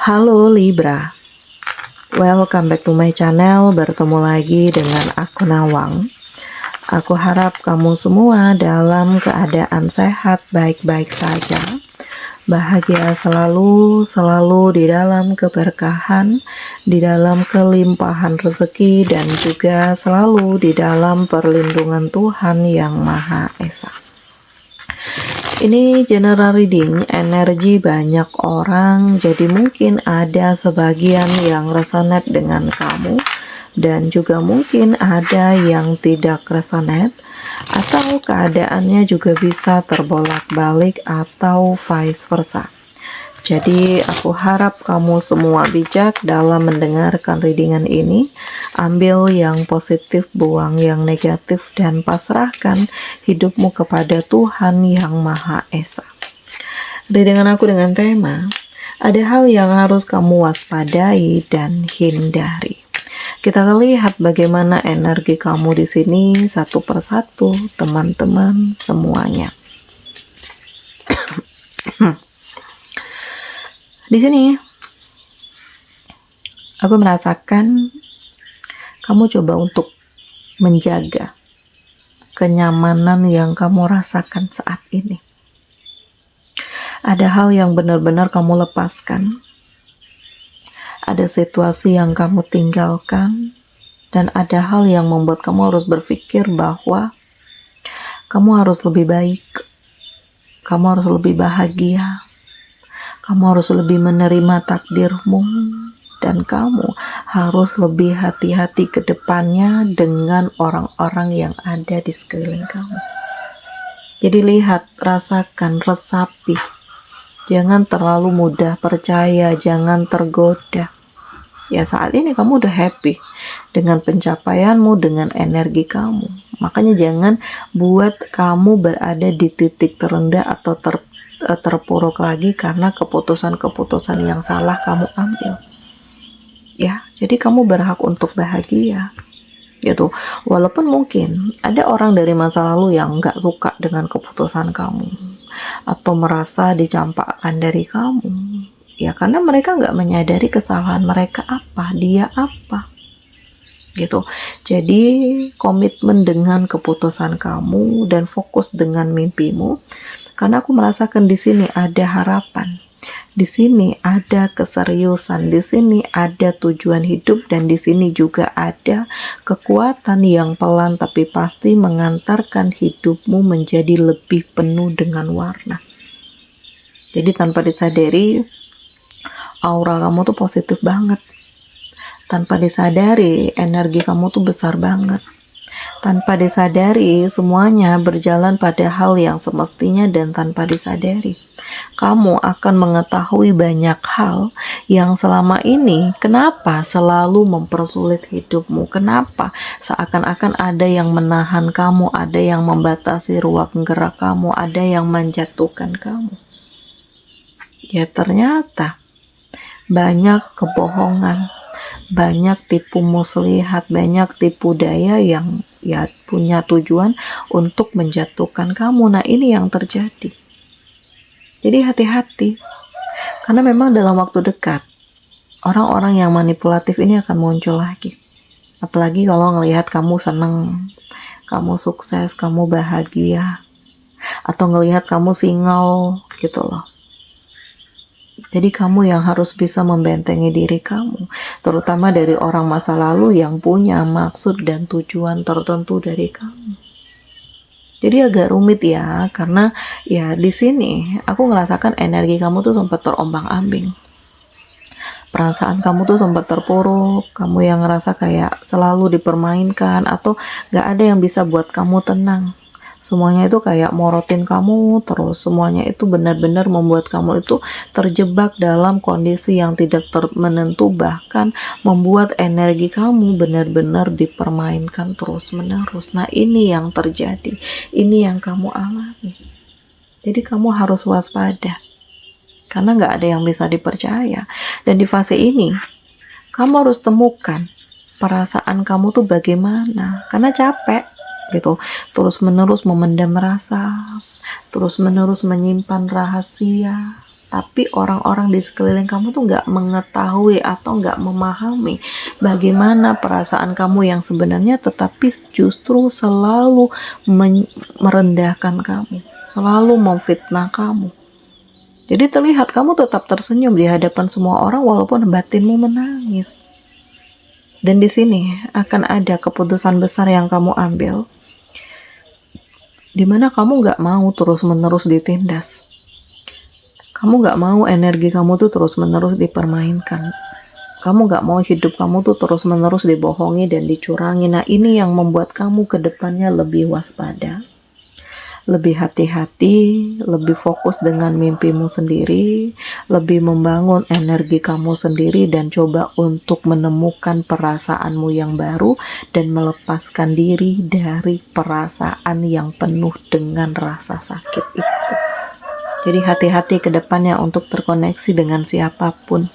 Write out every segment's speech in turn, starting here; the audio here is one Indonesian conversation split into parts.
Halo Libra, welcome back to my channel. Bertemu lagi dengan aku Nawang. Aku harap kamu semua dalam keadaan sehat, baik-baik saja, bahagia selalu di dalam keberkahan, di dalam kelimpahan rezeki, dan juga selalu di dalam perlindungan Tuhan Yang Maha Esa. Ini general reading, energi banyak orang, jadi mungkin ada sebagian yang resonate dengan kamu, dan juga mungkin ada yang tidak resonate, atau keadaannya juga bisa terbolak-balik atau vice versa. Jadi aku harap kamu semua bijak dalam mendengarkan readingan ini. Ambil yang positif, buang yang negatif, dan pasrahkan hidupmu kepada Tuhan Yang Maha Esa. Readingan aku dengan tema, ada hal yang harus kamu waspadai dan hindari. Kita akan lihat bagaimana energi kamu di sini satu persatu, teman-teman semuanya. Di sini aku merasakan kamu coba untuk menjaga kenyamanan yang kamu rasakan saat ini. Ada hal yang benar-benar kamu lepaskan. Ada situasi yang kamu tinggalkan, dan ada hal yang membuat kamu harus berpikir bahwa kamu harus lebih baik, kamu harus lebih bahagia, kamu harus lebih menerima takdirmu, dan kamu harus lebih hati-hati ke depannya dengan orang-orang yang ada di sekeliling kamu. Jadi lihat, rasakan, resapi. Jangan terlalu mudah percaya, jangan tergoda. Ya saat ini kamu udah happy dengan pencapaianmu, dengan energi kamu. Makanya jangan buat kamu berada di titik terendah atau terpuruk lagi karena keputusan-keputusan yang salah kamu ambil. Ya, jadi kamu berhak untuk bahagia. Gitu. Walaupun mungkin ada orang dari masa lalu yang nggak suka dengan keputusan kamu atau merasa dicampakkan dari kamu. Ya karena mereka nggak menyadari kesalahan mereka apa, dia apa. Gitu. Jadi komitmen dengan keputusan kamu dan fokus dengan mimpimu. Karena aku merasakan di sini ada harapan, di sini ada keseriusan, di sini ada tujuan hidup, dan di sini juga ada kekuatan yang pelan tapi pasti mengantarkan hidupmu menjadi lebih penuh dengan warna. Jadi tanpa disadari, aura kamu tuh positif banget. Tanpa disadari, energi kamu tuh besar banget. Tanpa disadari, semuanya berjalan pada hal yang semestinya, dan tanpa disadari, kamu akan mengetahui banyak hal yang selama ini kenapa selalu mempersulit hidupmu, kenapa seakan-akan ada yang menahan kamu, ada yang membatasi ruang gerak kamu, ada yang menjatuhkan kamu. Ya ternyata banyak kebohongan, banyak tipu muslihat, banyak tipu daya yang ya punya tujuan untuk menjatuhkan kamu. Nah ini yang terjadi. Jadi hati-hati, karena memang dalam waktu dekat orang-orang yang manipulatif ini akan muncul lagi. Apalagi kalau ngelihat kamu seneng, kamu sukses, kamu bahagia, atau ngelihat kamu single gitu loh. Jadi kamu yang harus bisa membentengi diri kamu, terutama dari orang masa lalu yang punya maksud dan tujuan tertentu dari kamu. Jadi agak rumit ya, karena ya di sini aku ngerasakan energi kamu tuh sempat terombang-ambing. Perasaan kamu tuh sempat terpuruk, kamu yang ngerasa kayak selalu dipermainkan atau gak ada yang bisa buat kamu tenang. Semuanya itu kayak morotin kamu terus, semuanya itu benar-benar membuat kamu itu terjebak dalam kondisi yang tidak menentu, bahkan membuat energi kamu benar-benar dipermainkan terus-menerus. Nah ini yang terjadi, ini yang kamu alami. Jadi kamu harus waspada, karena nggak ada yang bisa dipercaya. Dan di fase ini, kamu harus temukan perasaan kamu tuh bagaimana, karena capek gitu, terus-menerus memendam rasa, terus-menerus menyimpan rahasia, tapi orang-orang di sekeliling kamu tuh nggak mengetahui atau nggak memahami bagaimana perasaan kamu yang sebenarnya, tetapi justru selalu merendahkan kamu, selalu memfitnah kamu. Jadi terlihat kamu tetap tersenyum di hadapan semua orang walaupun batinmu menangis. Dan di sini akan ada keputusan besar yang kamu ambil, dimana kamu gak mau terus-menerus ditindas. Kamu gak mau energi kamu tuh terus-menerus dipermainkan. Kamu gak mau hidup kamu tuh terus-menerus dibohongi dan dicurangi. Nah, ini yang membuat kamu ke depannya lebih waspada, lebih hati-hati, lebih fokus dengan mimpimu sendiri, lebih membangun energi kamu sendiri, dan coba untuk menemukan perasaanmu yang baru dan melepaskan diri dari perasaan yang penuh dengan rasa sakit itu. Jadi hati-hati ke depannya untuk terkoneksi dengan siapapun.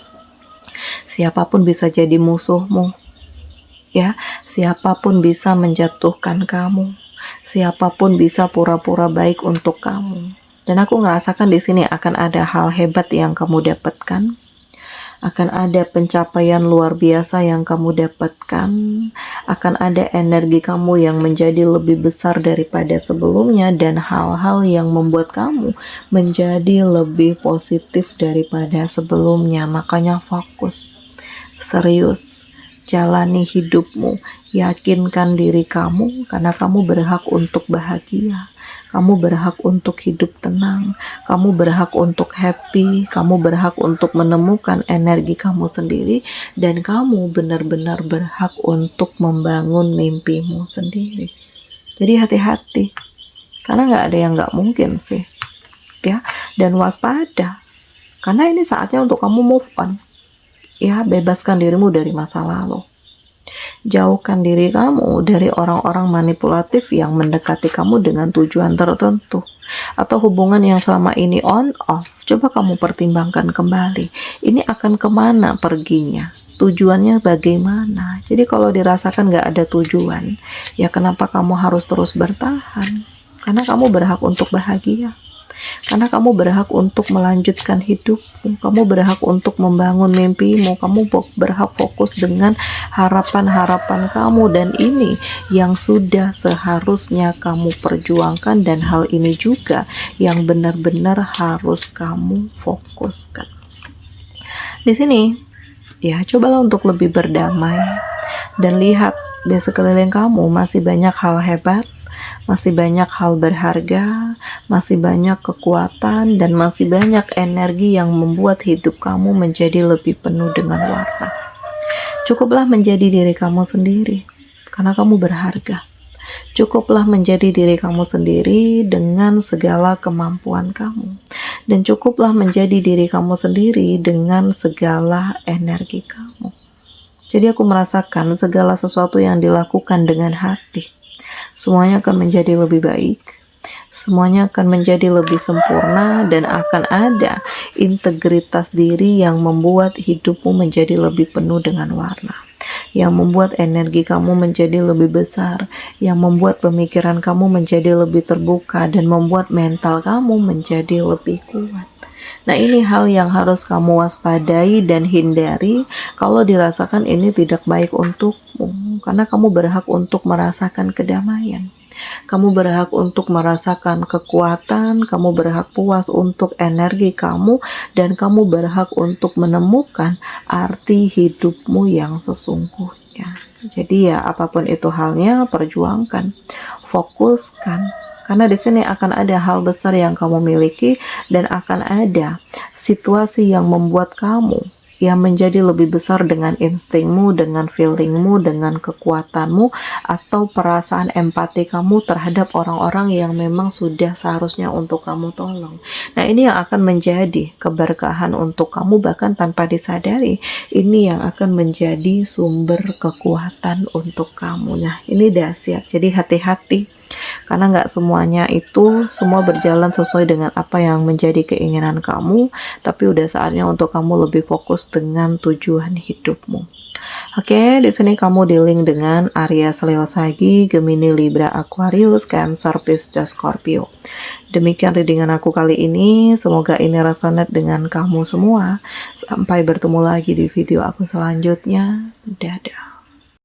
Siapapun bisa jadi musuhmu, ya. Siapapun bisa menjatuhkan kamu. Siapapun bisa pura-pura baik untuk kamu. Dan aku ngerasakan di sini akan ada hal hebat yang kamu dapatkan. Akan ada pencapaian luar biasa yang kamu dapatkan. Akan ada energi kamu yang menjadi lebih besar daripada sebelumnya, dan hal-hal yang membuat kamu menjadi lebih positif daripada sebelumnya. Makanya fokus, serius, jalani hidupmu, yakinkan diri kamu karena kamu berhak untuk bahagia. Kamu berhak untuk hidup tenang, kamu berhak untuk happy, kamu berhak untuk menemukan energi kamu sendiri, dan kamu benar-benar berhak untuk membangun mimpimu sendiri. Jadi hati-hati, karena nggak ada yang nggak mungkin sih, ya. Dan waspada, karena ini saatnya untuk kamu move on, ya. Bebaskan dirimu dari masa lalu. Jauhkan diri kamu dari orang-orang manipulatif yang mendekati kamu dengan tujuan tertentu, atau hubungan yang selama ini on off. Coba kamu pertimbangkan kembali, ini akan kemana perginya, tujuannya bagaimana. Jadi kalau dirasakan gak ada tujuan, ya kenapa kamu harus terus bertahan? Karena kamu berhak untuk bahagia. Karena kamu berhak untuk melanjutkan hidupmu, kamu berhak untuk membangun mimpimu, kamu berhak fokus dengan harapan-harapan kamu, dan ini yang sudah seharusnya kamu perjuangkan, dan hal ini juga yang benar-benar harus kamu fokuskan. Di sini, ya, cobalah untuk lebih berdamai dan lihat di sekeliling kamu masih banyak hal hebat, masih banyak hal berharga, masih banyak kekuatan, dan masih banyak energi yang membuat hidup kamu menjadi lebih penuh dengan warna. Cukuplah menjadi diri kamu sendiri, karena kamu berharga. Cukuplah menjadi diri kamu sendiri dengan segala kemampuan kamu. Dan cukuplah menjadi diri kamu sendiri dengan segala energi kamu. Jadi aku merasakan segala sesuatu yang dilakukan dengan hati, semuanya akan menjadi lebih baik, semuanya akan menjadi lebih sempurna, dan akan ada integritas diri yang membuat hidupmu menjadi lebih penuh dengan warna, yang membuat energi kamu menjadi lebih besar, yang membuat pemikiran kamu menjadi lebih terbuka, dan membuat mental kamu menjadi lebih kuat. Nah, ini hal yang harus kamu waspadai dan hindari kalau dirasakan ini tidak baik untukmu, karena kamu berhak untuk merasakan kedamaian. Kamu berhak untuk merasakan kekuatan, kamu berhak puas untuk energi kamu, dan kamu berhak untuk menemukan arti hidupmu yang sesungguhnya. Jadi ya, apapun itu halnya, perjuangkan, fokuskan. Karena di sini akan ada hal besar yang kamu miliki, dan akan ada situasi yang membuat kamu yang menjadi lebih besar dengan instingmu, dengan feelingmu, dengan kekuatanmu, atau perasaan empati kamu terhadap orang-orang yang memang sudah seharusnya untuk kamu tolong. Nah, ini yang akan menjadi keberkahan untuk kamu, bahkan tanpa disadari, ini yang akan menjadi sumber kekuatan untuk kamu. Nah, ini dahsyat. Jadi hati-hati, karena nggak semuanya itu semua berjalan sesuai dengan apa yang menjadi keinginan kamu, tapi udah saatnya untuk kamu lebih fokus dengan tujuan hidupmu. Oke, di sini kamu dealing dengan Aries, Leo, Sagi, Gemini, Libra, Aquarius, Cancer, Pisces, Scorpio. Demikian readingan aku kali ini, semoga ini resonate dengan kamu semua. Sampai bertemu lagi di video aku selanjutnya. Dadah.